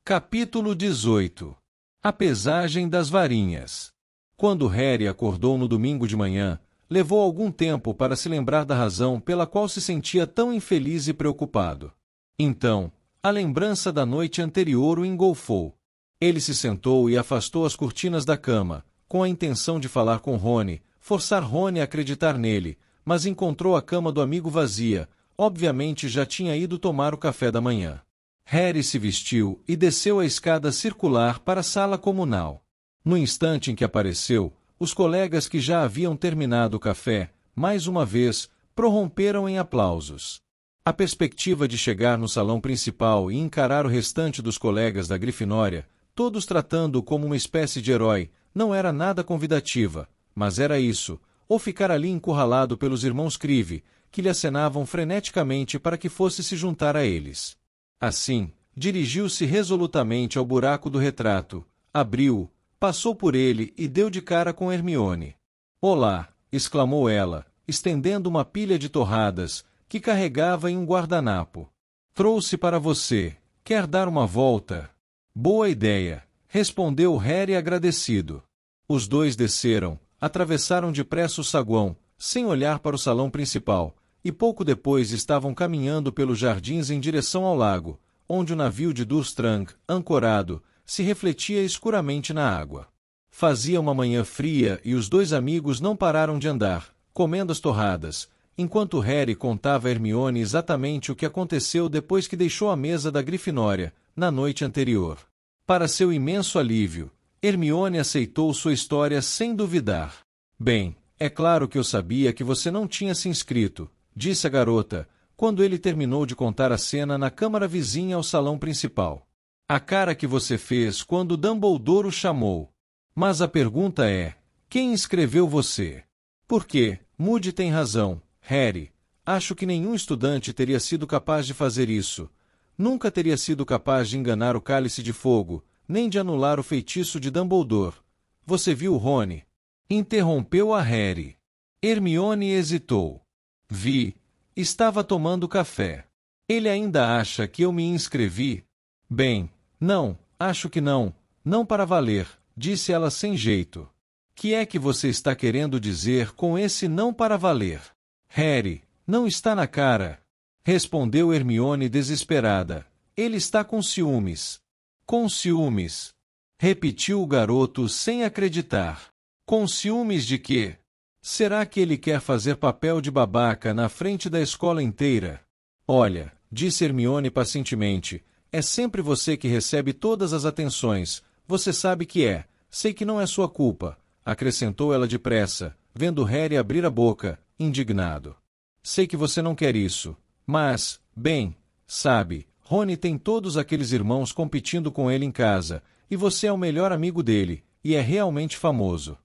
Capítulo 18. A pesagem das varinhas. Quando Harry acordou no domingo de manhã, levou algum tempo para se lembrar da razão pela qual se sentia tão infeliz e preocupado. Então, a lembrança da noite anterior o engolfou. Ele se sentou e afastou as cortinas da cama, com a intenção de falar com Rony, forçar Rony a acreditar nele, mas encontrou a cama do amigo vazia, obviamente já tinha ido tomar o café da manhã. Harry se vestiu e desceu a escada circular para a sala comunal. No instante em que apareceu, os colegas que já haviam terminado o café, mais uma vez, prorromperam em aplausos. A perspectiva de chegar no salão principal e encarar o restante dos colegas da Grifinória, todos tratando-o como uma espécie de herói, não era nada convidativa, mas era isso, ou ficar ali encurralado pelos irmãos Crive, que lhe acenavam freneticamente para que fosse se juntar a eles. Assim, dirigiu-se resolutamente ao buraco do retrato, abriu-o, passou por ele e deu de cara com Hermione. "Olá!" exclamou ela, estendendo uma pilha de torradas, que carregava em um guardanapo. "Trouxe para você. Quer dar uma volta?" "Boa ideia!" respondeu Harry agradecido. Os dois desceram, atravessaram depressa o saguão, sem olhar para o salão principal, e pouco depois estavam caminhando pelos jardins em direção ao lago, onde o navio de Durmstrang, ancorado, se refletia escuramente na água. Fazia uma manhã fria e os dois amigos não pararam de andar, comendo as torradas, enquanto Harry contava a Hermione exatamente o que aconteceu depois que deixou a mesa da Grifinória, na noite anterior. Para seu imenso alívio, Hermione aceitou sua história sem duvidar. "Bem, é claro que eu sabia que você não tinha se inscrito", disse a garota, quando ele terminou de contar a cena na câmara vizinha ao salão principal. "A cara que você fez quando Dumbledore o chamou. Mas a pergunta é, quem inscreveu você?" "Por quê? Moody tem razão, Harry. Acho que nenhum estudante teria sido capaz de fazer isso. Nunca teria sido capaz de enganar o Cálice de Fogo, nem de anular o feitiço de Dumbledore. Você viu Rony?" interrompeu a Harry. Hermione hesitou. "Vi. Estava tomando café. Ele ainda acha que eu me inscrevi?" "Bem, não, acho que não. Não para valer", disse ela sem jeito. "Que é que você está querendo dizer com esse não para valer?" "Harry, não está na cara", respondeu Hermione desesperada. "Ele está com ciúmes." "Com ciúmes?" repetiu o garoto sem acreditar. "Com ciúmes de quê? Será que ele quer fazer papel de babaca na frente da escola inteira?" "Olha", disse Hermione pacientemente, "é sempre você que recebe todas as atenções. Você sabe que é. Sei que não é sua culpa", acrescentou ela depressa, vendo Harry abrir a boca, indignado. "Sei que você não quer isso. Mas, bem, sabe, Rony tem todos aqueles irmãos competindo com ele em casa, e você é o melhor amigo dele, e é realmente famoso.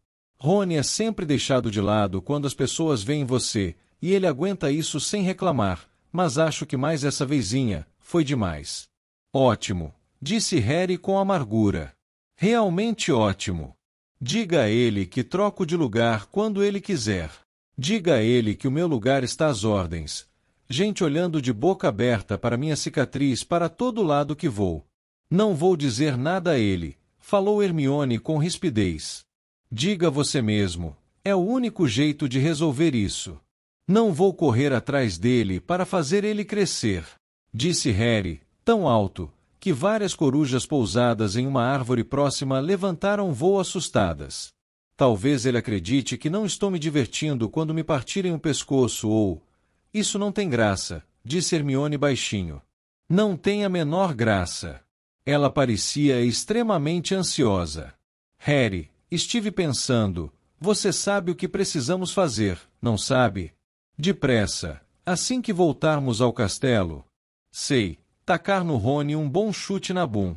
Rony é sempre deixado de lado quando as pessoas veem você, e ele aguenta isso sem reclamar, mas acho que mais essa vezinha, foi demais." "Ótimo", disse Harry com amargura. "Realmente ótimo. Diga a ele que troco de lugar quando ele quiser. Diga a ele que o meu lugar está às ordens. Gente olhando de boca aberta para minha cicatriz para todo lado que vou." "Não vou dizer nada a ele", falou Hermione com rispidez. "Diga você mesmo. É o único jeito de resolver isso. Não vou correr atrás dele para fazer ele crescer", disse Harry, tão alto, que várias corujas pousadas em uma árvore próxima levantaram voo assustadas. "Talvez ele acredite que não estou me divertindo quando me partirem o pescoço ou... Isso não tem graça", disse Hermione baixinho. "Não tem a menor graça." Ela parecia extremamente ansiosa. "Harry, estive pensando, você sabe o que precisamos fazer, não sabe? Depressa, assim que voltarmos ao castelo." "Sei, tacar no Rony um bom chute na bum.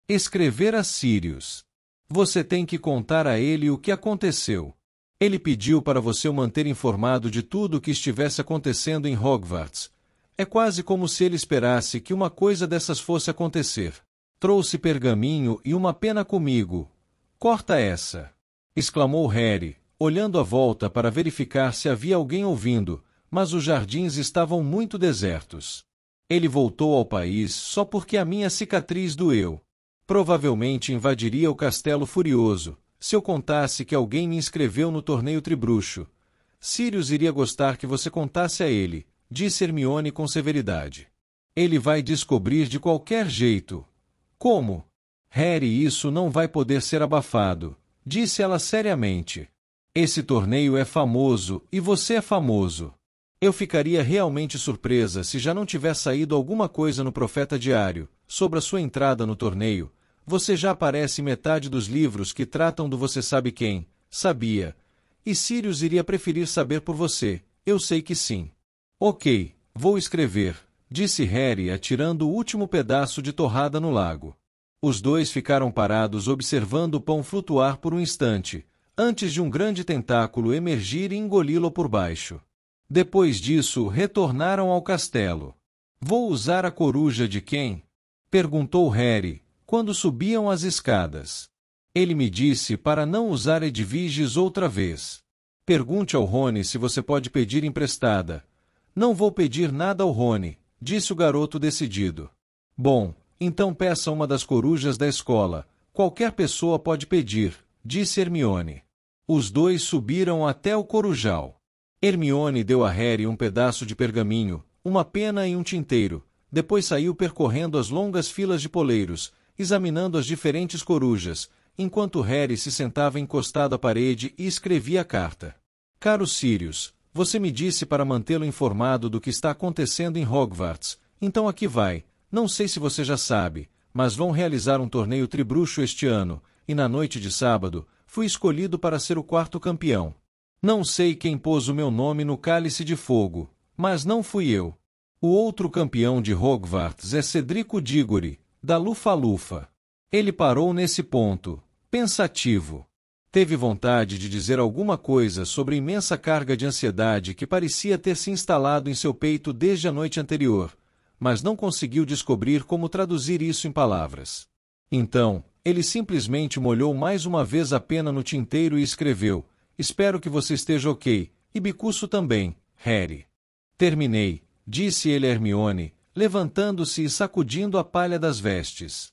Escrever a Sirius. Você tem que contar a ele o que aconteceu. Ele pediu para você o manter informado de tudo o que estivesse acontecendo em Hogwarts. É quase como se ele esperasse que uma coisa dessas fosse acontecer. Trouxe pergaminho e uma pena comigo. Corta essa!" exclamou Harry, olhando à volta para verificar se havia alguém ouvindo, mas os jardins estavam muito desertos. "Ele voltou ao país só porque a minha cicatriz doeu." Provavelmente invadiria o castelo furioso, se eu contasse que alguém me inscreveu no torneio tribruxo. Sirius iria gostar que você contasse a ele, disse Hermione com severidade. Ele vai descobrir de qualquer jeito. Como? Harry, isso não vai poder ser abafado, disse ela seriamente. Esse torneio é famoso e você é famoso. Eu ficaria realmente surpresa se já não tiver saído alguma coisa no Profeta Diário sobre a sua entrada no torneio. Você já aparece em metade dos livros que tratam do você sabe quem, sabia. E Sirius iria preferir saber por você, eu sei que sim. Ok, vou escrever, disse Harry atirando o último pedaço de torrada no lago. Os dois ficaram parados observando o pão flutuar por um instante, antes de um grande tentáculo emergir e engoli-lo por baixo. Depois disso, retornaram ao castelo. Vou usar a coruja de quem? Perguntou Harry, quando subiam as escadas. Ele me disse para não usar Edviges outra vez. Pergunte ao Rony se você pode pedir emprestada. Não vou pedir nada ao Rony, disse o garoto decidido. Bom, então peça uma das corujas da escola. Qualquer pessoa pode pedir, disse Hermione. Os dois subiram até o corujal. Hermione deu a Harry um pedaço de pergaminho, uma pena e um tinteiro. Depois saiu percorrendo as longas filas de poleiros, examinando as diferentes corujas, enquanto Harry se sentava encostado à parede e escrevia a carta. Caro Sirius, você me disse para mantê-lo informado do que está acontecendo em Hogwarts, então aqui vai. Não sei se você já sabe, mas vão realizar um torneio tribruxo este ano, e na noite de sábado, fui escolhido para ser o quarto campeão. Não sei quem pôs o meu nome no cálice de fogo, mas não fui eu. O outro campeão de Hogwarts é Cedrico Diggory, da Lufa-Lufa. Ele parou nesse ponto, pensativo. Teve vontade de dizer alguma coisa sobre a imensa carga de ansiedade que parecia ter se instalado em seu peito desde a noite anterior, mas não conseguiu descobrir como traduzir isso em palavras. Então, ele simplesmente molhou mais uma vez a pena no tinteiro e escreveu: Espero que você esteja ok, e bicuço também, Harry. Terminei, disse ele a Hermione, levantando-se e sacudindo a palha das vestes.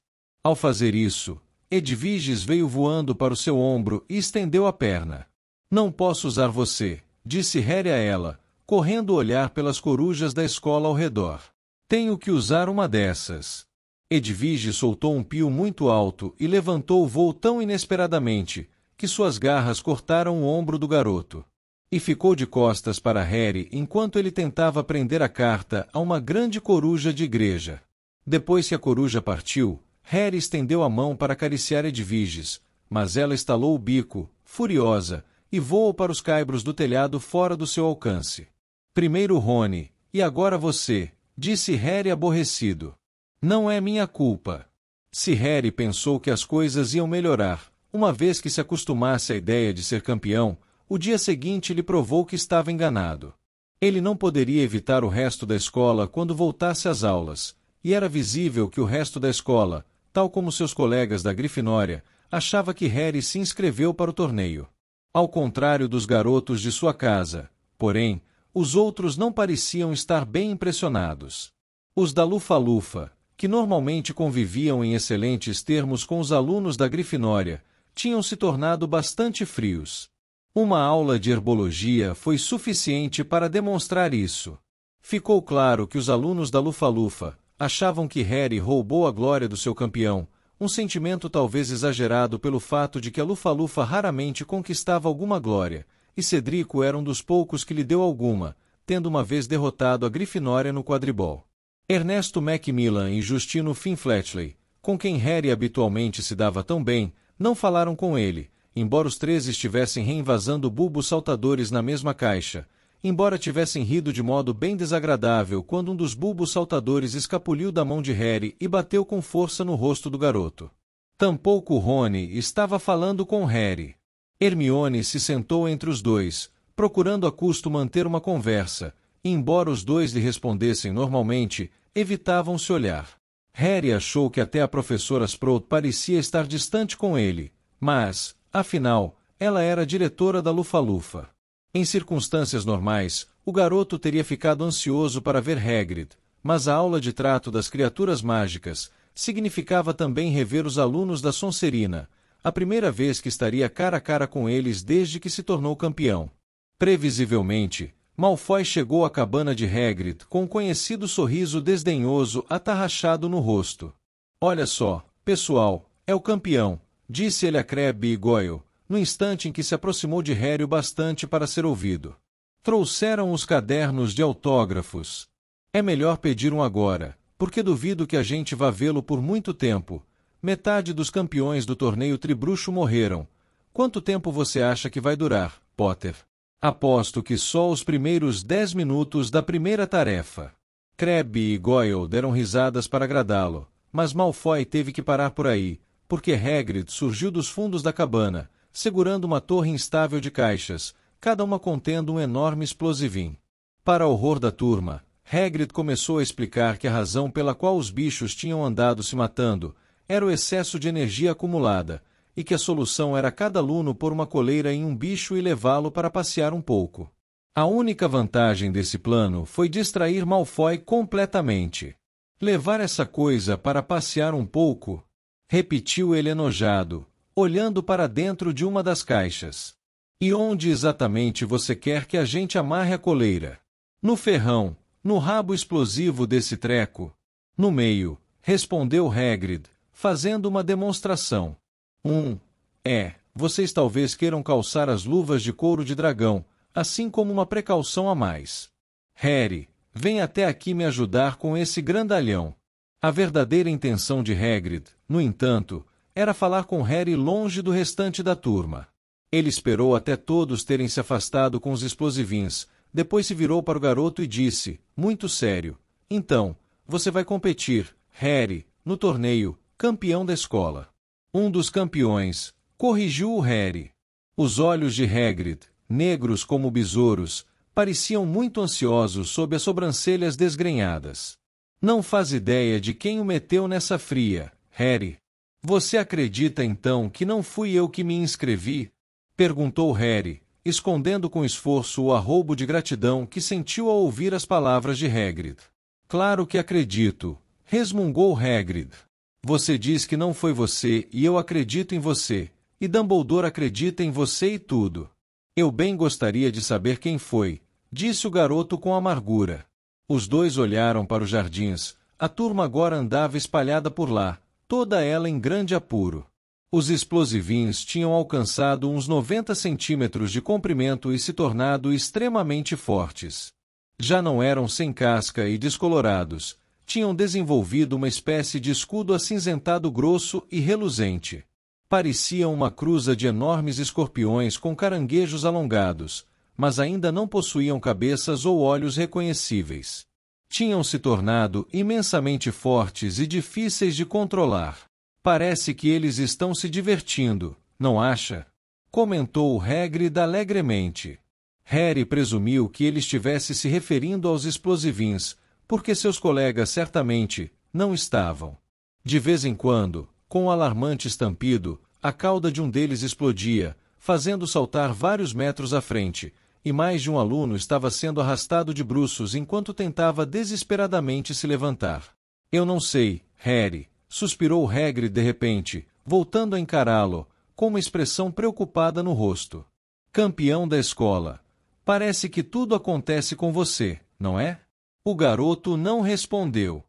Ao fazer isso, Edviges veio voando para o seu ombro e estendeu a perna. Não posso usar você, disse Harry a ela, correndo olhar pelas corujas da escola ao redor. Tenho que usar uma dessas. Edviges soltou um pio muito alto e levantou o voo tão inesperadamente que suas garras cortaram o ombro do garoto. E ficou de costas para Harry enquanto ele tentava prender a carta a uma grande coruja de igreja. Depois que a coruja partiu, Harry estendeu a mão para acariciar Edviges, mas ela estalou o bico, furiosa, e voou para os caibros do telhado fora do seu alcance. Primeiro Rony, e agora você, disse Harry aborrecido. Não é minha culpa. Se Harry pensou que as coisas iam melhorar, uma vez que se acostumasse à ideia de ser campeão, o dia seguinte lhe provou que estava enganado. Ele não poderia evitar o resto da escola quando voltasse às aulas, e era visível que o resto da escola, tal como seus colegas da Grifinória, achava que Harry se inscreveu para o torneio. Ao contrário dos garotos de sua casa, porém, os outros não pareciam estar bem impressionados. Os da Lufa-Lufa, que normalmente conviviam em excelentes termos com os alunos da Grifinória, tinham se tornado bastante frios. Uma aula de herbologia foi suficiente para demonstrar isso. Ficou claro que os alunos da Lufa-Lufa achavam que Harry roubou a glória do seu campeão, um sentimento talvez exagerado pelo fato de que a Lufa-Lufa raramente conquistava alguma glória, e Cedrico era um dos poucos que lhe deu alguma, tendo uma vez derrotado a Grifinória no quadribol. Ernesto Macmillan e Justino Finn-Fletchley, com quem Harry habitualmente se dava tão bem, não falaram com ele, embora os três estivessem reinvasando bulbos saltadores na mesma caixa, embora tivessem rido de modo bem desagradável quando um dos bulbos saltadores escapuliu da mão de Harry e bateu com força no rosto do garoto. Tampouco Rony estava falando com Harry. Hermione se sentou entre os dois, procurando a custo manter uma conversa, e embora os dois lhe respondessem normalmente, evitavam se olhar. Harry achou que até a professora Sprout parecia estar distante com ele, mas, afinal, ela era a diretora da Lufa-Lufa. Em circunstâncias normais, o garoto teria ficado ansioso para ver Hagrid, mas a aula de trato das criaturas mágicas, significava também rever os alunos da Sonserina, a primeira vez que estaria cara a cara com eles desde que se tornou campeão. Previsivelmente, Malfoy chegou à cabana de Hagrid com um conhecido sorriso desdenhoso atarrachado no rosto. Olha só, pessoal, é o campeão, disse ele a Crabbe e Goyle, no instante em que se aproximou de Harry o bastante para ser ouvido. Trouxeram os cadernos de autógrafos. É melhor pedir um agora, porque duvido que a gente vá vê-lo por muito tempo. Metade dos campeões do torneio Tribruxo morreram. Quanto tempo você acha que vai durar, Potter? Aposto que só os primeiros 10 minutos da primeira tarefa. Crabbe e Goyle deram risadas para agradá-lo, mas Malfoy teve que parar por aí, porque Hagrid surgiu dos fundos da cabana, segurando uma torre instável de caixas, cada uma contendo um enorme explosivinho. Para horror da turma, Hagrid começou a explicar que a razão pela qual os bichos tinham andado se matando era o excesso de energia acumulada, e que a solução era cada aluno pôr uma coleira em um bicho e levá-lo para passear um pouco. A única vantagem desse plano foi distrair Malfoy completamente. Levar essa coisa para passear um pouco? Repetiu ele enojado, olhando para dentro de uma das caixas. E onde exatamente você quer que a gente amarre a coleira? No ferrão, no rabo explosivo desse treco? No meio, respondeu Hagrid, fazendo uma demonstração. Vocês talvez queiram calçar as luvas de couro de dragão, assim como uma precaução a mais. Harry, vem até aqui me ajudar com esse grandalhão. A verdadeira intenção de Hagrid, no entanto, era falar com Harry longe do restante da turma. Ele esperou até todos terem se afastado com os explosivins, depois se virou para o garoto e disse, muito sério, então, você vai competir, Harry, no torneio, campeão da escola. Um dos campeões, corrigiu o Harry. Os olhos de Hagrid, negros como besouros, pareciam muito ansiosos sob as sobrancelhas desgrenhadas. Não faz ideia de quem o meteu nessa fria, Harry. Você acredita então que não fui eu que me inscrevi? Perguntou Harry, escondendo com esforço o arroubo de gratidão que sentiu ao ouvir as palavras de Hagrid. Claro que acredito, resmungou Hagrid. Você diz que não foi você e eu acredito em você, e Dumbledore acredita em você e tudo. Eu bem gostaria de saber quem foi, disse o garoto com amargura. Os dois olharam para os jardins, a turma agora andava espalhada por lá, toda ela em grande apuro. Os explosivins tinham alcançado uns 90 centímetros de comprimento e se tornado extremamente fortes. Já não eram sem casca e descolorados, tinham desenvolvido uma espécie de escudo acinzentado grosso e reluzente. Pareciam uma cruza de enormes escorpiões com caranguejos alongados, mas ainda não possuíam cabeças ou olhos reconhecíveis. Tinham se tornado imensamente fortes e difíceis de controlar. Parece que eles estão se divertindo, não acha? Comentou Hagrid alegremente. Harry presumiu que ele estivesse se referindo aos explosivins, porque seus colegas certamente não estavam. De vez em quando, com um alarmante estampido, a cauda de um deles explodia, fazendo saltar vários metros à frente, e mais de um aluno estava sendo arrastado de bruços enquanto tentava desesperadamente se levantar. Eu não sei, Harry, suspirou Hagrid de repente, voltando a encará-lo, com uma expressão preocupada no rosto. Campeão da escola. Parece que tudo acontece com você, não é? O garoto não respondeu.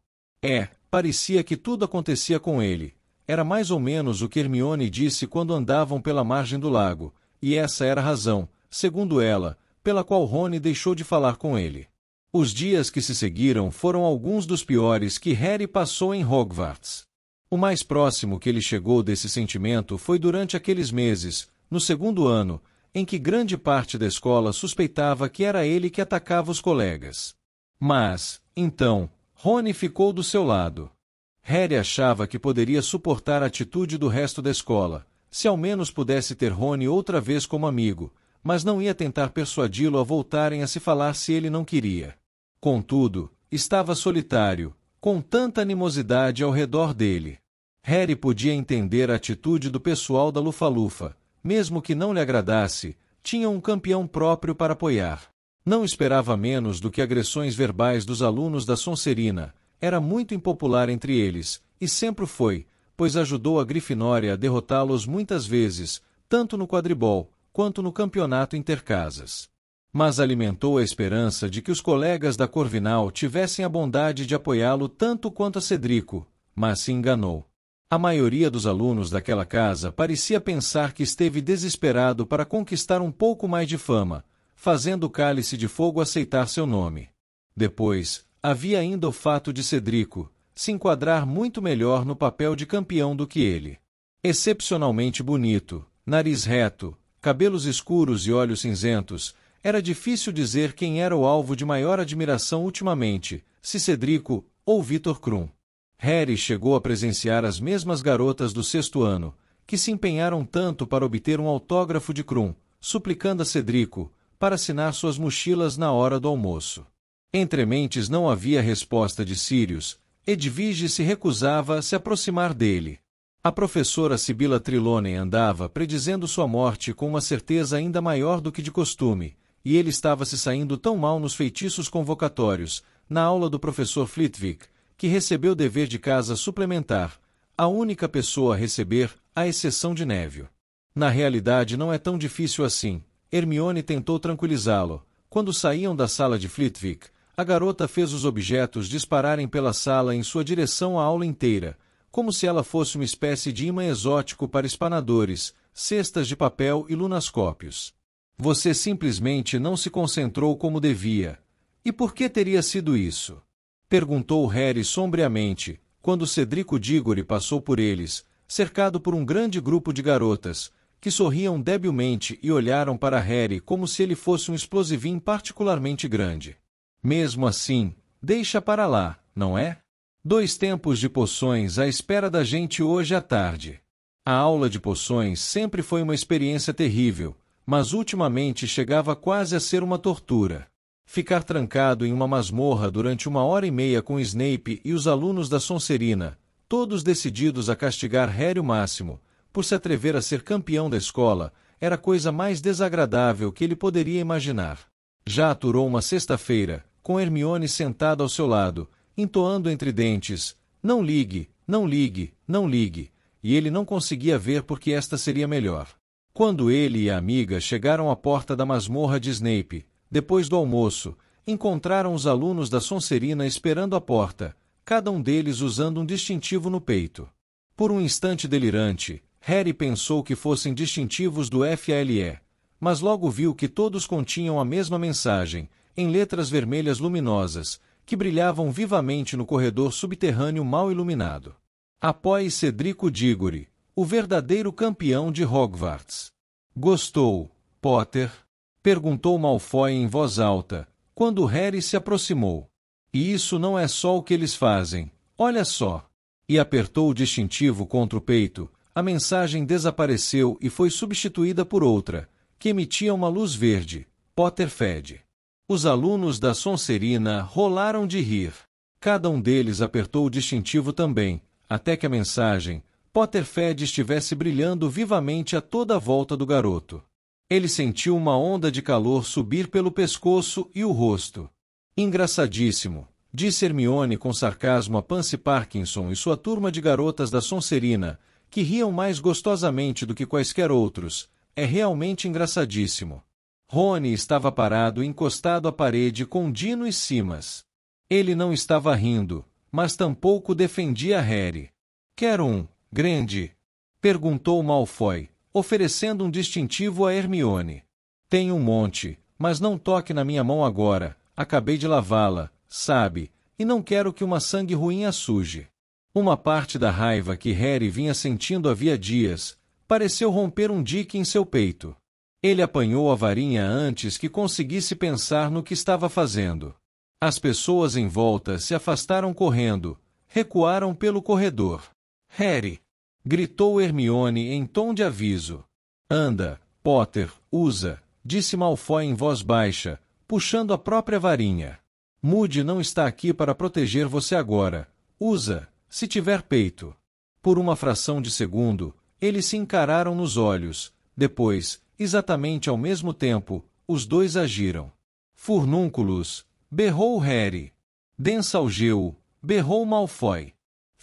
Parecia que tudo acontecia com ele. Era mais ou menos o que Hermione disse quando andavam pela margem do lago, e essa era a razão, segundo ela, pela qual Rony deixou de falar com ele. Os dias que se seguiram foram alguns dos piores que Harry passou em Hogwarts. O mais próximo que ele chegou desse sentimento foi durante aqueles meses, no segundo ano, em que grande parte da escola suspeitava que era ele que atacava os colegas. Mas, então, Rony ficou do seu lado. Harry achava que poderia suportar a atitude do resto da escola, se ao menos pudesse ter Rony outra vez como amigo, mas não ia tentar persuadi-lo a voltarem a se falar se ele não queria. Contudo, estava solitário, com tanta animosidade ao redor dele. Harry podia entender a atitude do pessoal da Lufa-Lufa, mesmo que não lhe agradasse, tinha um campeão próprio para apoiar. Não esperava menos do que agressões verbais dos alunos da Sonserina, era muito impopular entre eles, e sempre foi, pois ajudou a Grifinória a derrotá-los muitas vezes, tanto no quadribol, quanto no campeonato intercasas. Mas alimentou a esperança de que os colegas da Corvinal tivessem a bondade de apoiá-lo tanto quanto a Cedrico, mas se enganou. A maioria dos alunos daquela casa parecia pensar que esteve desesperado para conquistar um pouco mais de fama, fazendo o Cálice de Fogo aceitar seu nome. Depois, havia ainda o fato de Cedrico se enquadrar muito melhor no papel de campeão do que ele. Excepcionalmente bonito, nariz reto, cabelos escuros e olhos cinzentos, era difícil dizer quem era o alvo de maior admiração ultimamente, se Cedrico ou Victor Krum. Harry chegou a presenciar as mesmas garotas do 6º ano, que se empenharam tanto para obter um autógrafo de Krum, suplicando a Cedrico para assinar suas mochilas na hora do almoço. Entre mentes não havia resposta de Sirius. Edwige se recusava a se aproximar dele. A professora Sibila Trelawney andava predizendo sua morte com uma certeza ainda maior do que de costume, e ele estava se saindo tão mal nos feitiços convocatórios, na aula do professor Flitwick, que recebeu dever de casa suplementar, a única pessoa a receber, à exceção de Neville. Na realidade não é tão difícil assim. Hermione tentou tranquilizá-lo. Quando saíam da sala de Flitwick, a garota fez os objetos dispararem pela sala em sua direção a aula inteira, como se ela fosse uma espécie de imã exótico para espanadores, cestas de papel e lunascópios. Você simplesmente não se concentrou como devia. E por que teria sido isso? Perguntou Harry sombriamente, quando Cedrico Diggory passou por eles, cercado por um grande grupo de garotas, que sorriam debilmente e olharam para Harry como se ele fosse um explosivinho particularmente grande. Mesmo assim, deixa para lá, não é? 2 tempos de poções à espera da gente hoje à tarde. A aula de poções sempre foi uma experiência terrível, mas ultimamente chegava quase a ser uma tortura. Ficar trancado em uma masmorra durante 1h30 com Snape e os alunos da Sonserina, todos decididos a castigar Harry o máximo, por se atrever a ser campeão da escola, era a coisa mais desagradável que ele poderia imaginar. Já aturou uma sexta-feira, com Hermione sentada ao seu lado, entoando entre dentes, não ligue, não ligue, não ligue, e ele não conseguia ver porque esta seria melhor. Quando ele e a amiga chegaram à porta da masmorra de Snape, depois do almoço, encontraram os alunos da Sonserina esperando à porta, cada um deles usando um distintivo no peito. Por um instante delirante, Harry pensou que fossem distintivos do FALE, mas logo viu que todos continham a mesma mensagem, em letras vermelhas luminosas, que brilhavam vivamente no corredor subterrâneo mal iluminado. Apoie Cedrico Diggory, o verdadeiro campeão de Hogwarts. Gostou, Potter? Perguntou Malfoy em voz alta, quando Harry se aproximou. E isso não é só o que eles fazem, olha só. E apertou o distintivo contra o peito, a mensagem desapareceu e foi substituída por outra, que emitia uma luz verde, Potterfed. Os alunos da Sonserina rolaram de rir. Cada um deles apertou o distintivo também, até que a mensagem, Potterfed, estivesse brilhando vivamente a toda a volta do garoto. Ele sentiu uma onda de calor subir pelo pescoço e o rosto. Engraçadíssimo, disse Hermione com sarcasmo a Pansy Parkinson e sua turma de garotas da Sonserina, que riam mais gostosamente do que quaisquer outros. É realmente engraçadíssimo. Rony estava parado encostado à parede com Dino e Simas. Ele não estava rindo, mas tampouco defendia Harry. Quer um, grande? Perguntou Malfoy, oferecendo um distintivo a Hermione. Tenho um monte, mas não toque na minha mão agora, acabei de lavá-la, sabe, e não quero que uma sangue ruim a suje. Uma parte da raiva que Harry vinha sentindo havia dias, pareceu romper um dique em seu peito. Ele apanhou a varinha antes que conseguisse pensar no que estava fazendo. As pessoas em volta se afastaram correndo, recuaram pelo corredor. Harry! Gritou Hermione em tom de aviso. Anda, Potter, usa, disse Malfoy em voz baixa, puxando a própria varinha. Moody não está aqui para proteger você agora. Usa, se tiver peito. Por uma fração de segundo, eles se encararam nos olhos. Depois, exatamente ao mesmo tempo, os dois agiram. Furnúnculos! Berrou Harry. Densalgeu! Berrou Malfoy.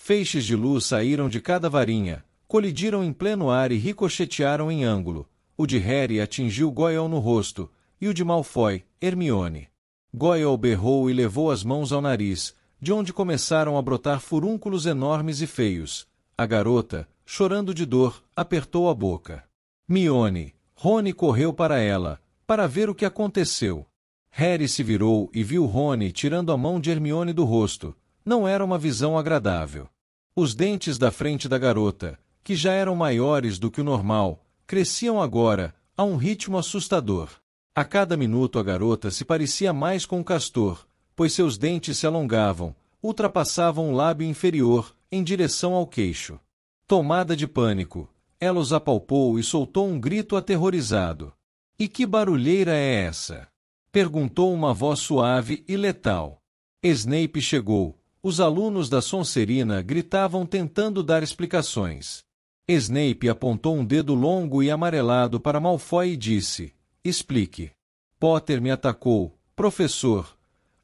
Feixes de luz saíram de cada varinha, colidiram em pleno ar e ricochetearam em ângulo. O de Harry atingiu Goyle no rosto, e o de Malfoy, Hermione. Goyle berrou e levou as mãos ao nariz, de onde começaram a brotar furúnculos enormes e feios. A garota, chorando de dor, apertou a boca. Rony correu para ela, para ver o que aconteceu. Harry se virou e viu Rony tirando a mão de Hermione do rosto. Não era uma visão agradável. Os dentes da frente da garota, que já eram maiores do que o normal, cresciam agora, a um ritmo assustador. A cada minuto a garota se parecia mais com um castor, pois seus dentes se alongavam, ultrapassavam o lábio inferior, em direção ao queixo. Tomada de pânico, ela os apalpou e soltou um grito aterrorizado. — E que barulheira é essa? Perguntou uma voz suave e letal. Snape chegou. Os alunos da Sonserina gritavam tentando dar explicações. Snape apontou um dedo longo e amarelado para Malfoy e disse: explique. Potter me atacou, professor.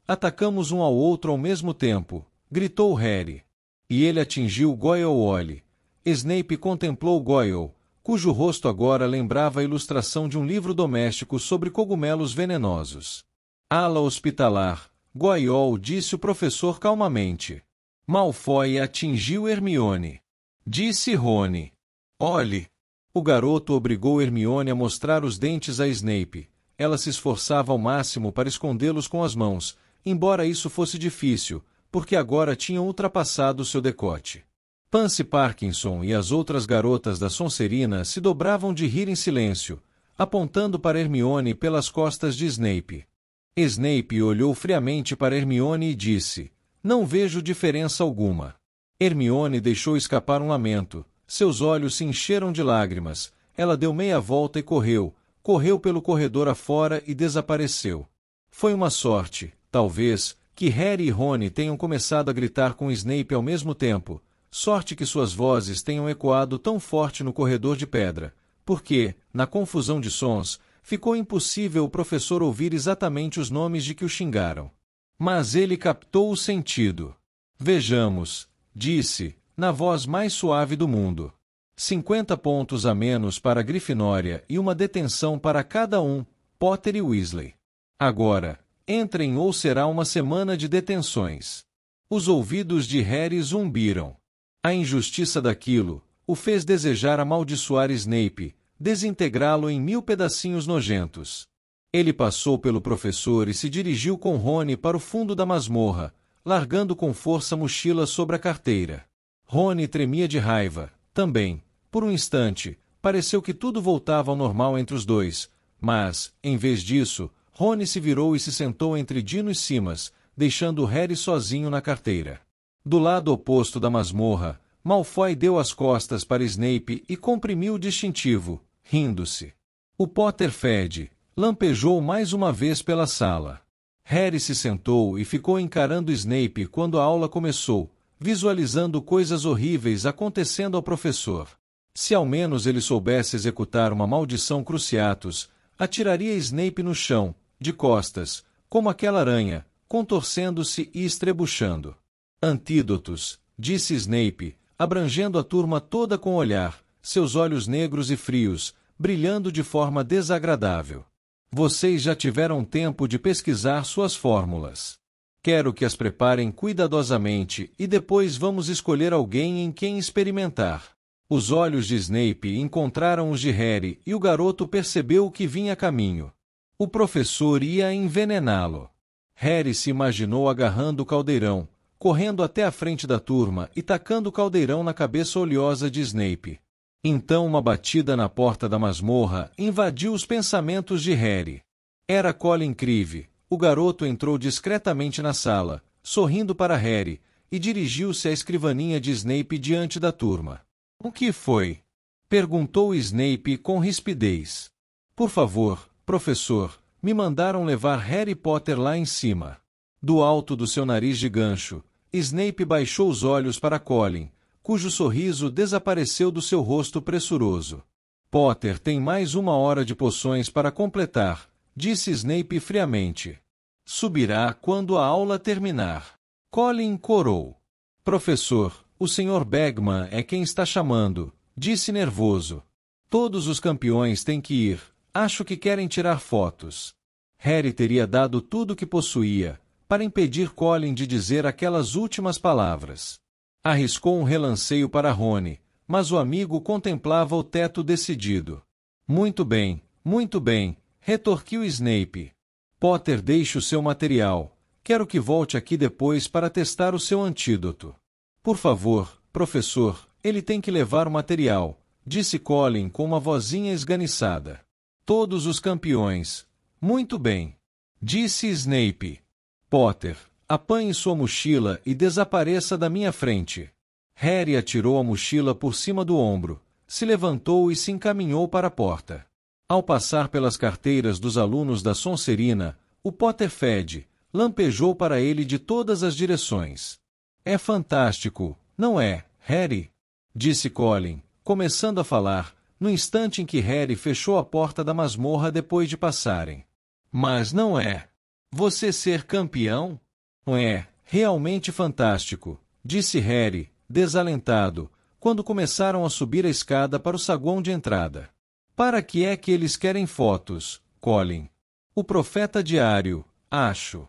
Atacamos um ao outro ao mesmo tempo, gritou Harry. E ele atingiu Goyle. Snape contemplou Goyle, cujo rosto agora lembrava a ilustração de um livro doméstico sobre cogumelos venenosos. Ala hospitalar, Goyle, disse o professor calmamente. Malfoy atingiu Hermione. Disse Rony. Olhe. O garoto obrigou Hermione a mostrar os dentes a Snape. Ela se esforçava ao máximo para escondê-los com as mãos, embora isso fosse difícil, porque agora tinham ultrapassado seu decote. Pansy Parkinson e as outras garotas da Sonserina se dobravam de rir em silêncio, apontando para Hermione pelas costas de Snape. Snape olhou friamente para Hermione e disse: não vejo diferença alguma. Hermione deixou escapar um lamento. Seus olhos se encheram de lágrimas. Ela deu meia volta e correu pelo corredor afora e desapareceu. Foi uma sorte, talvez, que Harry e Rony tenham começado a gritar com Snape ao mesmo tempo. Sorte que suas vozes tenham ecoado tão forte no corredor de pedra, porque, na confusão de sons, ficou impossível o professor ouvir exatamente os nomes de que o xingaram. Mas ele captou o sentido. Vejamos, disse, na voz mais suave do mundo. 50 pontos a menos para a Grifinória e uma detenção para cada um, Potter e Weasley. Agora, entrem ou será uma semana de detenções. Os ouvidos de Harry zumbiram. A injustiça daquilo o fez desejar amaldiçoar Snape, desintegrá-lo em 1000 pedacinhos nojentos. Ele passou pelo professor e se dirigiu com Rony para o fundo da masmorra, largando com força a mochila sobre a carteira. Rony tremia de raiva, também. Por um instante, pareceu que tudo voltava ao normal entre os dois, mas, em vez disso, Rony se virou e se sentou entre Dino e Simas, deixando Harry sozinho na carteira. Do lado oposto da masmorra, Malfoy deu as costas para Snape e comprimiu o distintivo, rindo-se. O Potter fede, lampejou mais uma vez pela sala. Harry se sentou e ficou encarando Snape quando a aula começou, visualizando coisas horríveis acontecendo ao professor. Se ao menos ele soubesse executar uma maldição Cruciatus, atiraria Snape no chão, de costas, como aquela aranha, contorcendo-se e estrebuchando. Antídotos, disse Snape, abrangendo a turma toda com o olhar, seus olhos negros e frios, brilhando de forma desagradável. Vocês já tiveram tempo de pesquisar suas fórmulas. Quero que as preparem cuidadosamente e depois vamos escolher alguém em quem experimentar. Os olhos de Snape encontraram os de Harry e o garoto percebeu o que vinha a caminho. O professor ia envenená-lo. Harry se imaginou agarrando o caldeirão, correndo até a frente da turma e tacando o caldeirão na cabeça oleosa de Snape. Então uma batida na porta da masmorra invadiu os pensamentos de Harry. Era Colin Creevy. O garoto entrou discretamente na sala, sorrindo para Harry, e dirigiu-se à escrivaninha de Snape diante da turma. — O que foi? Perguntou Snape com rispidez. — Por favor, professor, me mandaram levar Harry Potter lá em cima. Do alto do seu nariz de gancho, Snape baixou os olhos para Colin, cujo sorriso desapareceu do seu rosto pressuroso. Potter tem mais 1 hora de poções para completar, disse Snape friamente. Subirá quando a aula terminar. Colin corou. Professor, o Sr. Bagman é quem está chamando, disse nervoso. Todos os campeões têm que ir, acho que querem tirar fotos. Harry teria dado tudo o que possuía, para impedir Colin de dizer aquelas últimas palavras. Arriscou um relanceio para Rony, mas o amigo contemplava o teto decidido. Muito bem, retorquiu Snape. Potter, deixe o seu material. Quero que volte aqui depois para testar o seu antídoto. Por favor, professor, ele tem que levar o material, disse Colin com uma vozinha esganiçada. Todos os campeões. Muito bem, disse Snape. Potter, apanhe sua mochila e desapareça da minha frente. Harry atirou a mochila por cima do ombro, se levantou e se encaminhou para a porta. Ao passar pelas carteiras dos alunos da Sonserina, o Potterhead lampejou para ele de todas as direções. É fantástico, não é, Harry? Disse Colin, começando a falar, no instante em que Harry fechou a porta da masmorra depois de passarem. Mas não é. Você ser campeão? É, realmente fantástico, disse Harry, desalentado, quando começaram a subir a escada para o saguão de entrada. Para que é que eles querem fotos, Colin? O Profeta Diário, acho.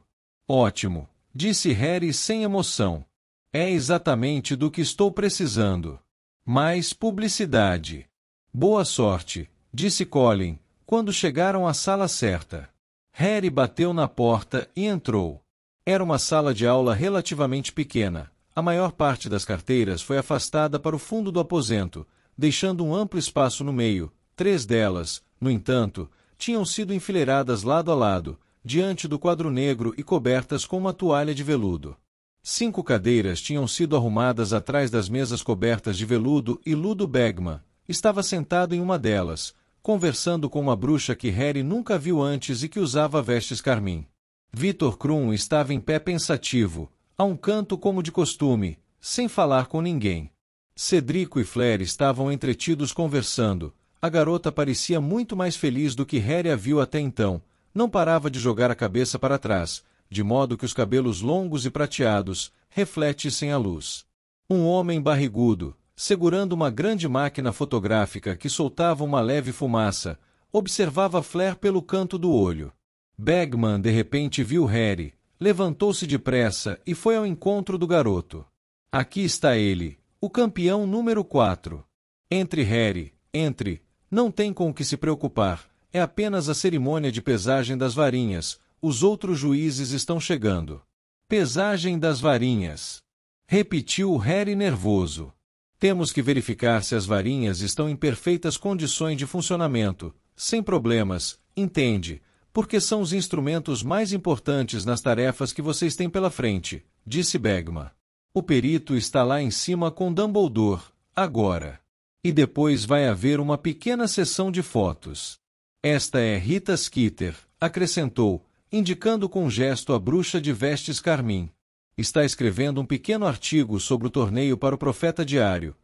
Ótimo, disse Harry sem emoção. É exatamente do que estou precisando. Mais publicidade. Boa sorte, disse Colin, quando chegaram à sala certa. Harry bateu na porta e entrou. Era uma sala de aula relativamente pequena. A maior parte das carteiras foi afastada para o fundo do aposento, deixando um amplo espaço no meio. 3 delas, no entanto, tinham sido enfileiradas lado a lado, diante do quadro negro e cobertas com uma toalha de veludo. 5 cadeiras tinham sido arrumadas atrás das mesas cobertas de veludo e Ludo Bagman estava sentado em uma delas, conversando com uma bruxa que Harry nunca viu antes e que usava vestes carmim. Victor Krum estava em pé pensativo, a um canto como de costume, sem falar com ninguém. Cedrico e Flair estavam entretidos conversando. A garota parecia muito mais feliz do que Harry a viu até então. Não parava de jogar a cabeça para trás, de modo que os cabelos longos e prateados refletissem a luz. Um homem barrigudo, segurando uma grande máquina fotográfica que soltava uma leve fumaça, observava Flair pelo canto do olho. Bagman de repente viu Harry, levantou-se depressa e foi ao encontro do garoto. Aqui está ele, o campeão número 4. Entre, Harry, entre, não tem com o que se preocupar, é apenas a cerimônia de pesagem das varinhas, os outros juízes estão chegando. Pesagem das varinhas. Repetiu Harry nervoso. Temos que verificar se as varinhas estão em perfeitas condições de funcionamento, sem problemas, entende, porque são os instrumentos mais importantes nas tarefas que vocês têm pela frente, disse Bagman. O perito está lá em cima com Dumbledore, agora. E depois vai haver uma pequena sessão de fotos. Esta é Rita Skeeter, acrescentou, indicando com gesto a bruxa de vestes carmim. Está escrevendo um pequeno artigo sobre o torneio para o Profeta Diário.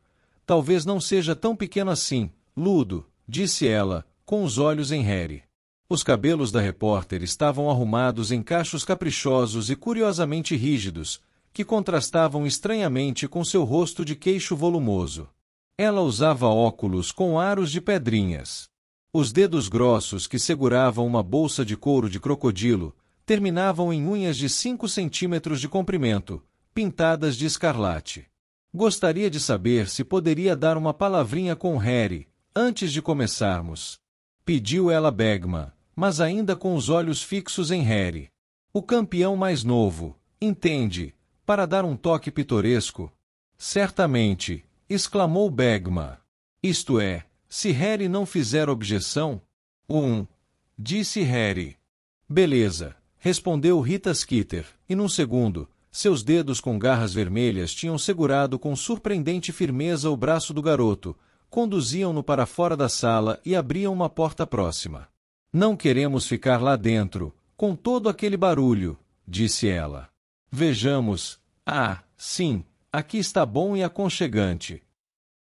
Talvez não seja tão pequeno assim, Ludo, disse ela, com os olhos em Harry. Os cabelos da repórter estavam arrumados em cachos caprichosos e curiosamente rígidos, que contrastavam estranhamente com seu rosto de queixo volumoso. Ela usava óculos com aros de pedrinhas. Os dedos grossos que seguravam uma bolsa de couro de crocodilo terminavam em unhas de 5 centímetros de comprimento, pintadas de escarlate. Gostaria de saber se poderia dar uma palavrinha com Harry, antes de começarmos. Pediu ela Bagman, mas ainda com os olhos fixos em Harry. O campeão mais novo, entende, para dar um toque pitoresco. Certamente, exclamou Bagman. Isto é, se Harry não fizer objeção? Disse Harry. Beleza, respondeu Rita Skeeter, e num segundo, seus dedos com garras vermelhas tinham segurado com surpreendente firmeza o braço do garoto, conduziam-no para fora da sala e abriam uma porta próxima. Não queremos ficar lá dentro, com todo aquele barulho, disse ela. Vejamos. Ah, sim, aqui está bom e aconchegante.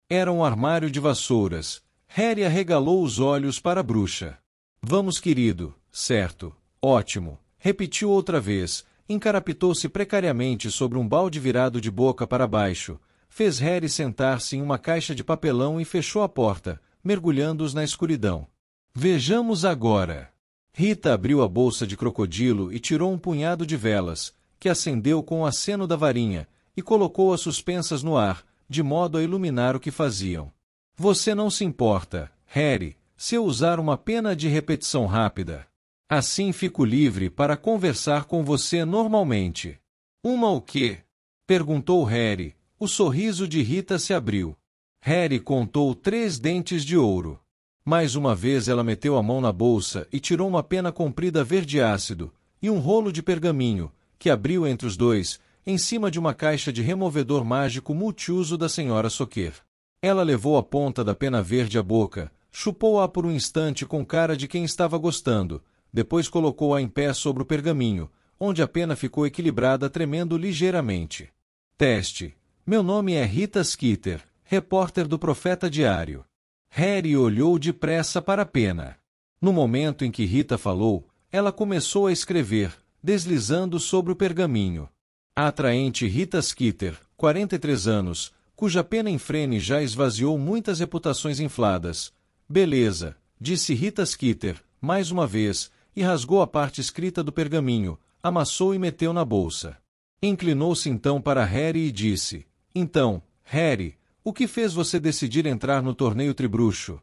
Era um armário de vassouras. Harry arregalou os olhos para a bruxa. Vamos, querido, certo, ótimo, repetiu outra vez, encarapitou-se precariamente sobre um balde virado de boca para baixo, fez Harry sentar-se em uma caixa de papelão e fechou a porta, mergulhando-os na escuridão. Vejamos agora. Rita abriu a bolsa de crocodilo e tirou um punhado de velas, que acendeu com o aceno da varinha, e colocou-as suspensas no ar, de modo a iluminar o que faziam. Você não se importa, Harry, se eu usar uma pena de repetição rápida? Assim fico livre para conversar com você normalmente. Uma o quê? Perguntou Harry. O sorriso de Rita se abriu. Harry contou 3 dentes de ouro. Mais uma vez ela meteu a mão na bolsa e tirou uma pena comprida verde ácido e um rolo de pergaminho, que abriu entre os dois, em cima de uma caixa de removedor mágico multiuso da Sra. Soquer. Ela levou a ponta da pena verde à boca, chupou-a por um instante com cara de quem estava gostando, depois colocou-a em pé sobre o pergaminho, onde a pena ficou equilibrada tremendo ligeiramente. Teste. Meu nome é Rita Skeeter, repórter do Profeta Diário. Harry olhou depressa para a pena. No momento em que Rita falou, ela começou a escrever, deslizando sobre o pergaminho. A atraente Rita Skeeter, 43 anos, cuja pena em frene já esvaziou muitas reputações infladas. Beleza, disse Rita Skeeter, mais uma vez, e rasgou a parte escrita do pergaminho, amassou e meteu na bolsa. Inclinou-se então para Harry e disse: Então, Harry, o que fez você decidir entrar no torneio tribruxo?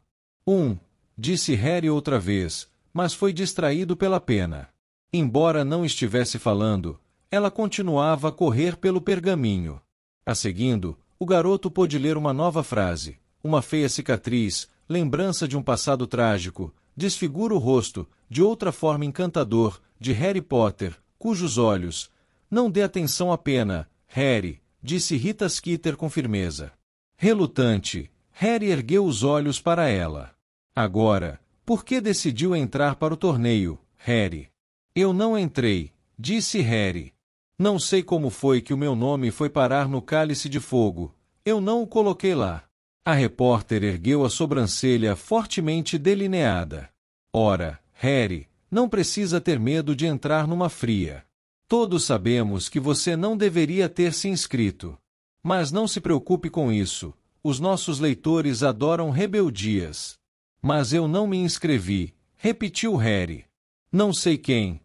Disse Harry outra vez, mas foi distraído pela pena. Embora não estivesse falando, ela continuava a correr pelo pergaminho. A seguindo, o garoto pôde ler uma nova frase. Uma feia cicatriz, lembrança de um passado trágico, desfigura o rosto, de outra forma encantador, de Harry Potter, cujos olhos... Não dê atenção à pena, Harry, disse Rita Skeeter com firmeza. Relutante, Harry ergueu os olhos para ela. Agora, por que decidiu entrar para o torneio, Harry? Eu não entrei, disse Harry. Não sei como foi que o meu nome foi parar no Cálice de Fogo. Eu não o coloquei lá. A repórter ergueu a sobrancelha fortemente delineada. Ora, Harry, não precisa ter medo de entrar numa fria. Todos sabemos que você não deveria ter se inscrito. Mas não se preocupe com isso. Os nossos leitores adoram rebeldias. Mas eu não me inscrevi, repetiu Harry. Não sei quem.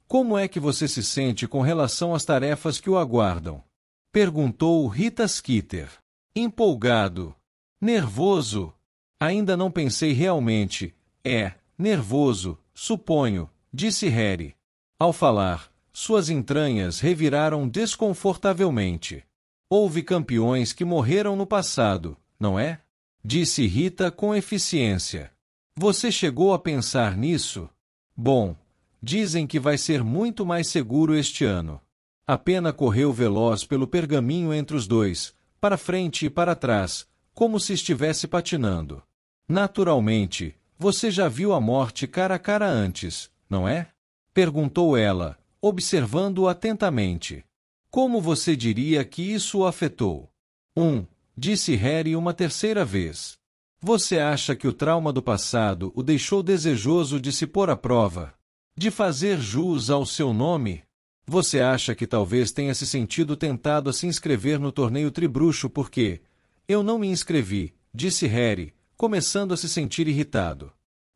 Como é que você se sente com relação às tarefas que o aguardam? Perguntou Rita Skeeter. Empolgado. Nervoso. Ainda não pensei realmente. Nervoso, suponho, disse Harry. Ao falar, suas entranhas reviraram desconfortavelmente. Houve campeões que morreram no passado, não é? Disse Rita com eficiência. Você chegou a pensar nisso? Bom, dizem que vai ser muito mais seguro este ano. A pena correu veloz pelo pergaminho entre os dois, para frente e para trás, como se estivesse patinando. Naturalmente, você já viu a morte cara a cara antes, não é? Perguntou ela, observando-o atentamente. Como você diria que isso o afetou? Disse Harry uma terceira vez. Você acha que o trauma do passado o deixou desejoso de se pôr à prova? De fazer jus ao seu nome? Você acha que talvez tenha se sentido tentado a se inscrever no torneio tribruxo porque... Eu não me inscrevi, disse Harry, começando a se sentir irritado.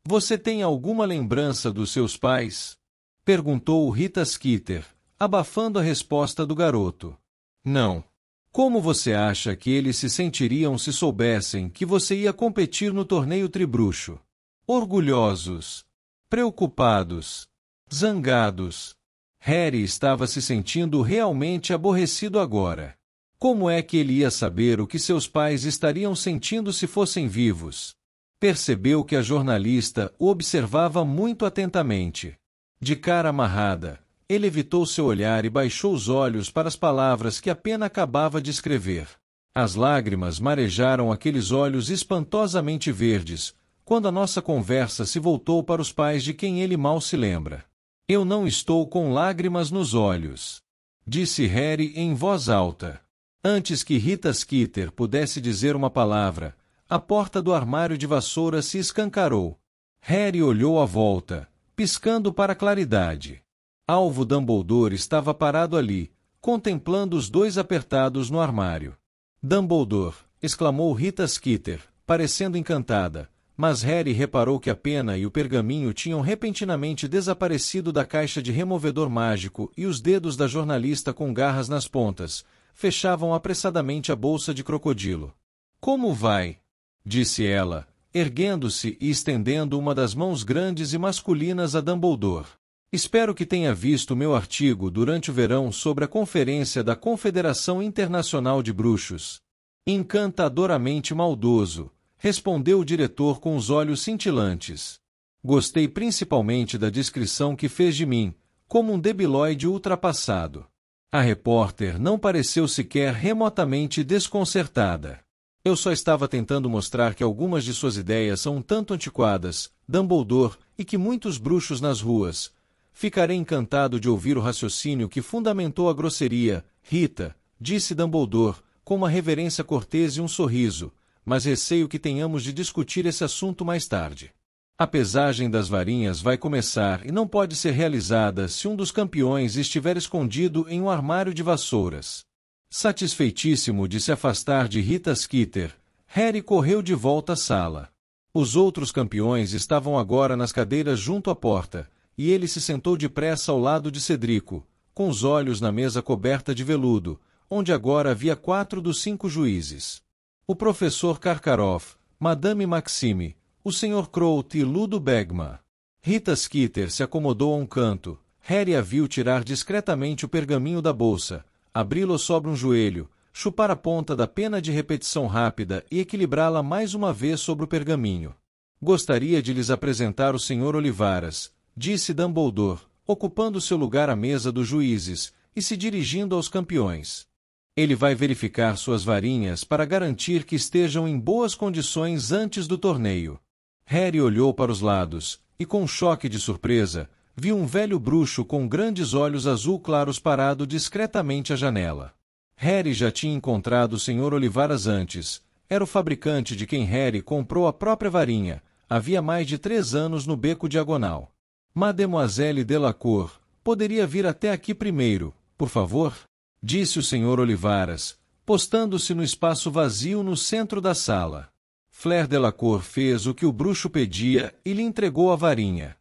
Você tem alguma lembrança dos seus pais? Perguntou Rita Skeeter, abafando a resposta do garoto. Não. Como você acha que eles se sentiriam se soubessem que você ia competir no torneio tribruxo? Orgulhosos. Preocupados. Zangados. Harry estava se sentindo realmente aborrecido agora. Como é que ele ia saber o que seus pais estariam sentindo se fossem vivos? Percebeu que a jornalista o observava muito atentamente. De cara amarrada, ele evitou seu olhar e baixou os olhos para as palavras que a pena acabava de escrever. As lágrimas marejaram aqueles olhos espantosamente verdes, quando a nossa conversa se voltou para os pais de quem ele mal se lembra. Eu não estou com lágrimas nos olhos, disse Harry em voz alta. Antes que Rita Skeeter pudesse dizer uma palavra, a porta do armário de vassoura se escancarou. Harry olhou à volta, piscando para a claridade. Alvo Dumbledore estava parado ali, contemplando os dois apertados no armário. Dumbledore! Exclamou Rita Skeeter, parecendo encantada, mas Harry reparou que a pena e o pergaminho tinham repentinamente desaparecido da caixa de removedor mágico e os dedos da jornalista com garras nas pontas fechavam apressadamente a bolsa de crocodilo. Como vai? Disse ela, erguendo-se e estendendo uma das mãos grandes e masculinas a Dumbledore. Espero que tenha visto meu artigo durante o verão sobre a conferência da Confederação Internacional de Bruxos. Encantadoramente maldoso, respondeu o diretor com os olhos cintilantes. Gostei principalmente da descrição que fez de mim, como um debilóide ultrapassado. A repórter não pareceu sequer remotamente desconcertada. Eu só estava tentando mostrar que algumas de suas ideias são um tanto antiquadas, Dumbledore, e que muitos bruxos nas ruas. Ficarei encantado de ouvir o raciocínio que fundamentou a grosseria, Rita, disse Dumbledore, com uma reverência cortês e um sorriso, mas receio que tenhamos de discutir esse assunto mais tarde. A pesagem das varinhas vai começar e não pode ser realizada se um dos campeões estiver escondido em um armário de vassouras. Satisfeitíssimo de se afastar de Rita Skeeter, Harry correu de volta à sala. Os outros campeões estavam agora nas cadeiras junto à porta, e ele se sentou depressa ao lado de Cedrico, com os olhos na mesa coberta de veludo, onde agora havia 4 dos 5 juízes. O professor Karkaroff, Madame Maxime, o Sr. Crout e Ludo Bagman. Rita Skeeter se acomodou a um canto. Harry a viu tirar discretamente o pergaminho da bolsa, abri-lo sobre um joelho, chupar a ponta da pena de repetição rápida e equilibrá-la mais uma vez sobre o pergaminho. Gostaria de lhes apresentar o Sr. Olivaras, disse Dumbledore, ocupando seu lugar à mesa dos juízes e se dirigindo aos campeões. Ele vai verificar suas varinhas para garantir que estejam em boas condições antes do torneio. Harry olhou para os lados, e com um choque de surpresa, viu um velho bruxo com grandes olhos azul claros parado discretamente à janela. Harry já tinha encontrado o Sr. Olivaras antes. Era o fabricante de quem Harry comprou a própria varinha, havia mais de 3 anos no Beco Diagonal. Mademoiselle Delacour, poderia vir até aqui primeiro, por favor? Disse o Sr. Olivaras, postando-se no espaço vazio no centro da sala. Fleur Delacour fez o que o bruxo pedia e lhe entregou a varinha.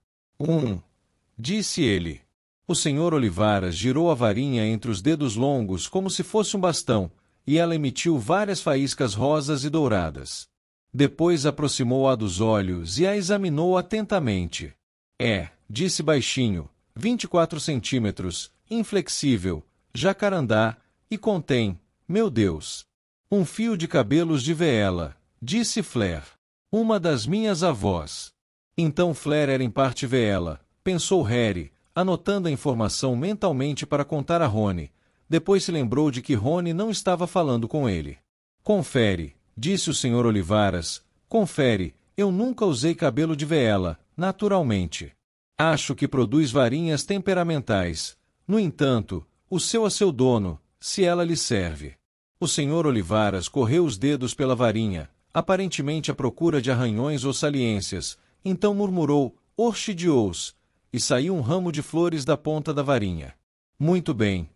Disse ele. O Sr. Olivaras girou a varinha entre os dedos longos como se fosse um bastão, e ela emitiu várias faíscas rosas e douradas. Depois aproximou-a dos olhos e a examinou atentamente. Disse baixinho, 24 centímetros, inflexível, jacarandá, e contém, meu Deus, um fio de cabelos de Veela, disse Fleur. Uma das minhas avós. Então Fleur era em parte Veela, pensou Harry, anotando a informação mentalmente para contar a Rony. Depois se lembrou de que Rony não estava falando com ele. Confere, disse o Sr. Olivaras, confere, eu nunca usei cabelo de Veela, naturalmente. Acho que produz varinhas temperamentais. No entanto, o seu a seu dono, se ela lhe serve. O Sr. Olivaras correu os dedos pela varinha, aparentemente à procura de arranhões ou saliências, então murmurou, orchidious, e saiu um ramo de flores da ponta da varinha. Muito bem,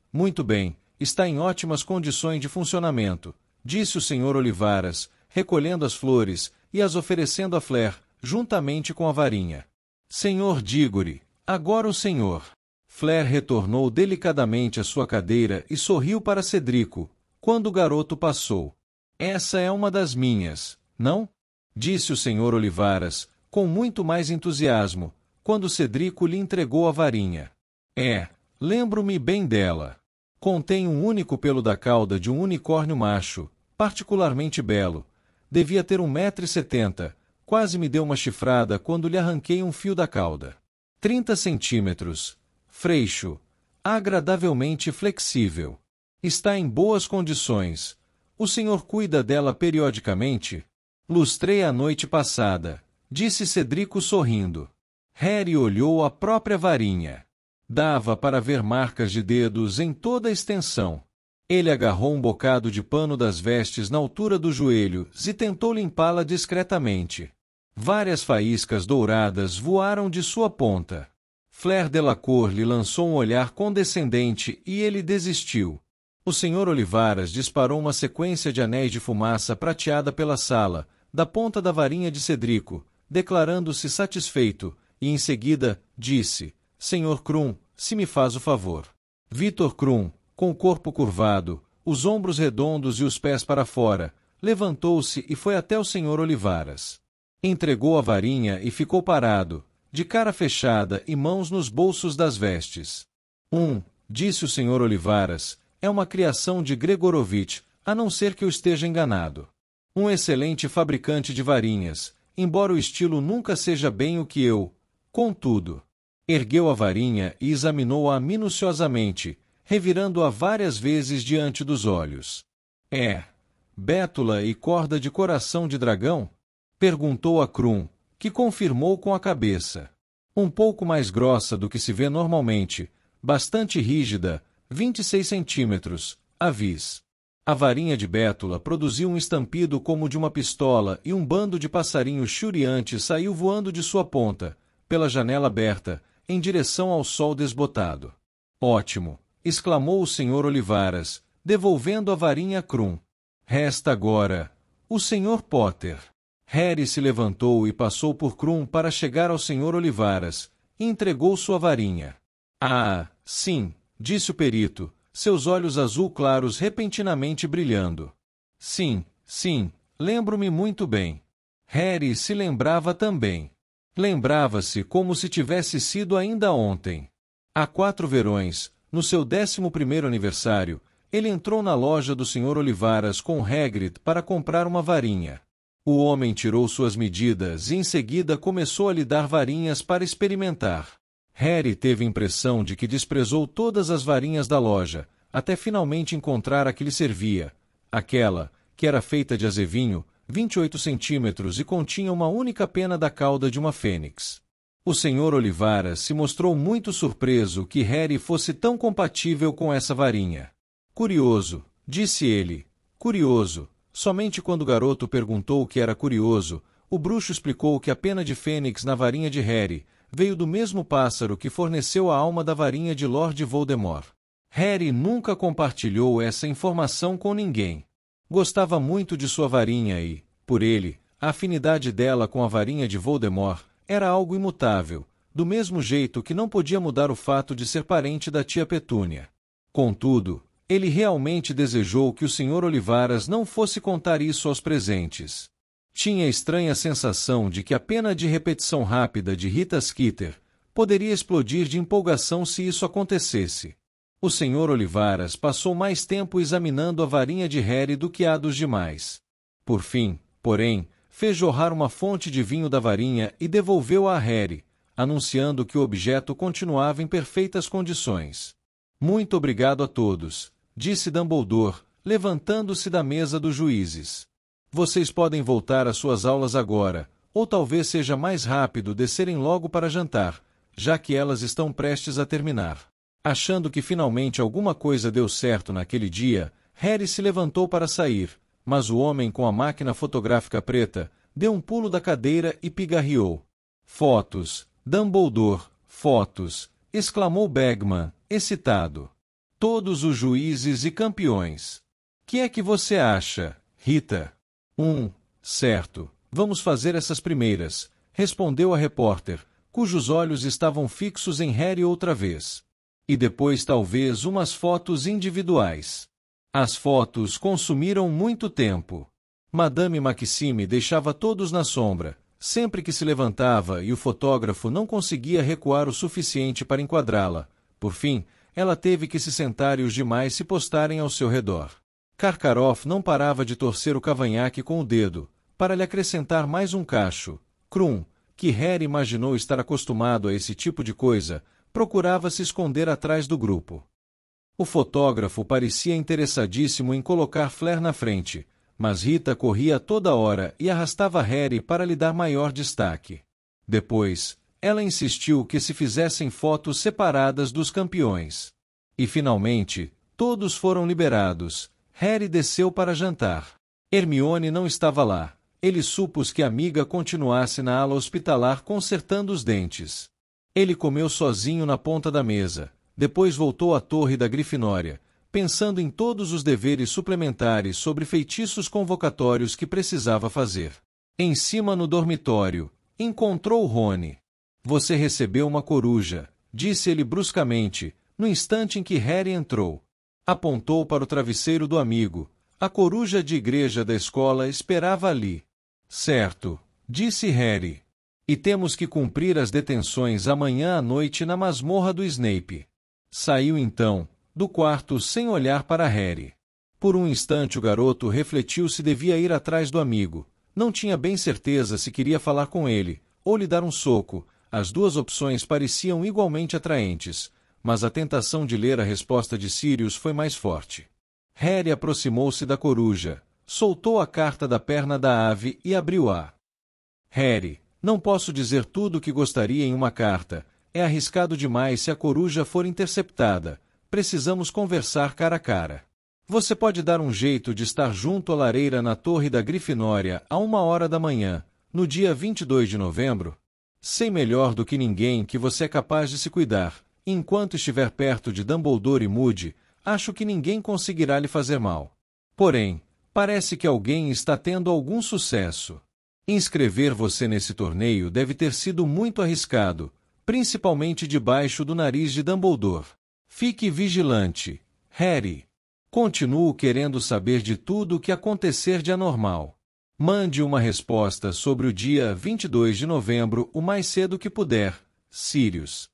está em ótimas condições de funcionamento, disse o Sr. Olivaras, recolhendo as flores e as oferecendo a Fleur, juntamente com a varinha. Senhor Diggory, agora o senhor. Fleur retornou delicadamente à sua cadeira e sorriu para Cedrico, quando o garoto passou. Essa é uma das minhas, não? Disse o Sr. Olivaras, com muito mais entusiasmo, quando Cedrico lhe entregou a varinha. Lembro-me bem dela. Contém um único pelo da cauda de um unicórnio macho, particularmente belo. Devia ter 1,70 m, quase me deu uma chifrada quando lhe arranquei um fio da cauda. 30 centímetros. Freixo. Agradavelmente flexível. Está em boas condições. O senhor cuida dela periodicamente? Lustrei a noite passada, disse Cedrico sorrindo. Harry olhou a própria varinha. Dava para ver marcas de dedos em toda a extensão. Ele agarrou um bocado de pano das vestes na altura do joelho e tentou limpá-la discretamente. Várias faíscas douradas voaram de sua ponta. Fleur Delacour lhe lançou um olhar condescendente e ele desistiu. O Sr. Olivaras disparou uma sequência de anéis de fumaça prateada pela sala, da ponta da varinha de Cedrico, declarando-se satisfeito, e em seguida, disse: Sr. Krum, se me faz o favor. Vitor Krum, com o corpo curvado, os ombros redondos e os pés para fora, levantou-se e foi até o Sr. Olivaras. Entregou a varinha e ficou parado, de cara fechada e mãos nos bolsos das vestes. Disse o Sr. Olivaras, é uma criação de Gregorovitch, a não ser que eu esteja enganado. Um excelente fabricante de varinhas, embora o estilo nunca seja bem o que eu. Contudo, ergueu a varinha e examinou-a minuciosamente, revirando-a várias vezes diante dos olhos. Bétula e corda de coração de dragão? Perguntou a Krum, que confirmou com a cabeça. Um pouco mais grossa do que se vê normalmente, bastante rígida, 26 centímetros, avis. A varinha de Bétula produziu um estampido como de uma pistola e um bando de passarinhos churiantes saiu voando de sua ponta, pela janela aberta, em direção ao sol desbotado. Ótimo! Exclamou o Sr. Olivaras, devolvendo a varinha a Krum. Resta agora o Sr. Potter. Harry se levantou e passou por Krum para chegar ao Sr. Olivaras, e entregou sua varinha. Ah, sim, disse o perito, seus olhos azul claros repentinamente brilhando. Sim, lembro-me muito bem. Harry se lembrava também. Lembrava-se como se tivesse sido ainda ontem. Há 4 verões, no seu 11º aniversário, ele entrou na loja do Sr. Olivaras com Hagrid para comprar uma varinha. O homem tirou suas medidas e em seguida começou a lhe dar varinhas para experimentar. Harry teve a impressão de que desprezou todas as varinhas da loja, até finalmente encontrar a que lhe servia, aquela, que era feita de azevinho, 28 centímetros e continha uma única pena da cauda de uma fênix. O Sr. Olivaras se mostrou muito surpreso que Harry fosse tão compatível com essa varinha. Curioso, disse ele, curioso. Somente quando o garoto perguntou o que era curioso, o bruxo explicou que a pena de fênix na varinha de Harry veio do mesmo pássaro que forneceu a alma da varinha de Lord Voldemort. Harry nunca compartilhou essa informação com ninguém. Gostava muito de sua varinha e, por ele, a afinidade dela com a varinha de Voldemort era algo imutável, do mesmo jeito que não podia mudar o fato de ser parente da tia Petúnia. Contudo, ele realmente desejou que o Sr. Olivaras não fosse contar isso aos presentes. Tinha a estranha sensação de que a pena de repetição rápida de Rita Skeeter poderia explodir de empolgação se isso acontecesse. O Sr. Olivaras passou mais tempo examinando a varinha de Harry do que a dos demais. Por fim, porém, fez jorrar uma fonte de vinho da varinha e devolveu-a a Harry, anunciando que o objeto continuava em perfeitas condições. Muito obrigado a todos, disse Dumbledore, levantando-se da mesa dos juízes. Vocês podem voltar às suas aulas agora, ou talvez seja mais rápido descerem logo para jantar, já que elas estão prestes a terminar. Achando que finalmente alguma coisa deu certo naquele dia, Harry se levantou para sair, mas o homem com a máquina fotográfica preta deu um pulo da cadeira e pigarreou. Fotos, Dumbledore, fotos, exclamou Bagman, excitado. Todos os juízes e campeões. Que é que você acha, Rita? Certo, vamos fazer essas primeiras, respondeu a repórter, cujos olhos estavam fixos em Harry outra vez. E depois talvez umas fotos individuais. As fotos consumiram muito tempo. Madame Maxime deixava todos na sombra, sempre que se levantava e o fotógrafo não conseguia recuar o suficiente para enquadrá-la. Por fim, ela teve que se sentar e os demais se postarem ao seu redor. Karkaroff não parava de torcer o cavanhaque com o dedo, para lhe acrescentar mais um cacho. Krum, que Harry imaginou estar acostumado a esse tipo de coisa, procurava se esconder atrás do grupo. O fotógrafo parecia interessadíssimo em colocar Fleur na frente, mas Rita corria a toda hora e arrastava Harry para lhe dar maior destaque. Depois, ela insistiu que se fizessem fotos separadas dos campeões. E finalmente, todos foram liberados. Harry desceu para jantar. Hermione não estava lá. Ele supôs que a amiga continuasse na ala hospitalar consertando os dentes. Ele comeu sozinho na ponta da mesa. Depois voltou à torre da Grifinória, pensando em todos os deveres suplementares sobre feitiços convocatórios que precisava fazer. Em cima no dormitório, encontrou Rony. Você recebeu uma coruja, disse ele bruscamente, no instante em que Harry entrou. Apontou para o travesseiro do amigo. A coruja de igreja da escola esperava ali. Certo, disse Harry. E temos que cumprir as detenções amanhã à noite na masmorra do Snape. Saiu então, do quarto sem olhar para Harry. Por um instante o garoto refletiu se devia ir atrás do amigo. Não tinha bem certeza se queria falar com ele, ou lhe dar um soco. As duas opções pareciam igualmente atraentes, mas a tentação de ler a resposta de Sirius foi mais forte. Harry aproximou-se da coruja, soltou a carta da perna da ave e abriu-a. Harry, não posso dizer tudo o que gostaria em uma carta. É arriscado demais se a coruja for interceptada. Precisamos conversar cara a cara. Você pode dar um jeito de estar junto à lareira na Torre da Grifinória a 1h da manhã, no dia 22 de novembro? Sei melhor do que ninguém que você é capaz de se cuidar. Enquanto estiver perto de Dumbledore e Moody, acho que ninguém conseguirá lhe fazer mal. Porém, parece que alguém está tendo algum sucesso. Inscrever você nesse torneio deve ter sido muito arriscado, principalmente debaixo do nariz de Dumbledore. Fique vigilante, Harry. Continuo querendo saber de tudo o que acontecer de anormal. Mande uma resposta sobre o dia 22 de novembro o mais cedo que puder, Sirius.